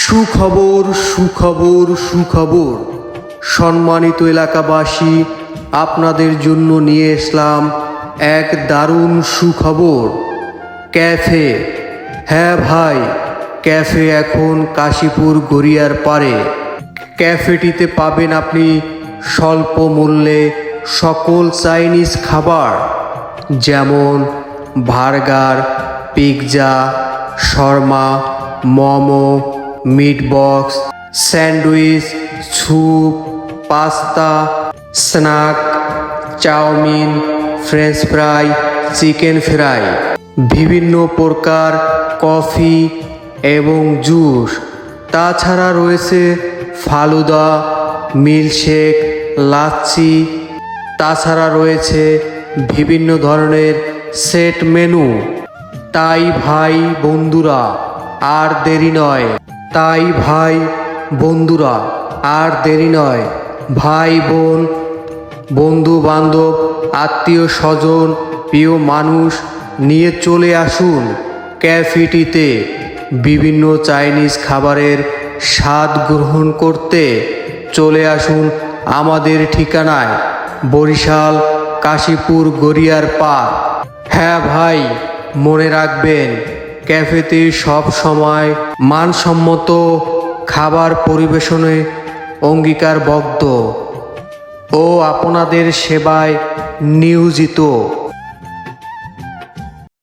সুখবর সুখবর সুখবর সম্মানিত এলাকাবাসী, আপনাদের জন্য নিয়ে এসলাম এক দারুণ সুখবর। ক্যাফে, হ্যাঁ ভাই, ক্যাফে এখন কাশীপুর গড়িয়ার পারে। ক্যাফেটিতে পাবেন আপনি স্বল্প মূল্যে সকল চাইনিজ খাবার, যেমন burger, pizza, shawarma, momo, meat box, sandwich, soup, pasta, snack, chow mein, French fry, chicken fry, বিভিন্ন প্রকার কফি এবং জুস। তাছাড়া রয়েছে ফালুদা, মিল্কশেক, লাচ্ছি। তাছাড়া রয়েছে বিভিন্ন ধরনের সেট মেনু। তাই ভাই বন্ধুরা আর দেরি নয়, ভাই বোন, বন্ধু বান্ধব, আত্মীয় স্বজন, প্রিয় মানুষ নিয়ে চলে আসুন ক্যাফেটিতে বিভিন্ন চাইনিজ খাবারের স্বাদ গ্রহণ করতে। চলে আসুন আমাদের ঠিকানায়, বরিশাল কাশীপুর গড়িয়ার পার। হ্যাঁ ভাই, মনে রাখবেন, ক্যাফেতে সব সময় মানসম্মত খাবার পরিবেশনে অঙ্গীকারবদ্ধ ও আপনাদের সেবায় নিয়োজিত।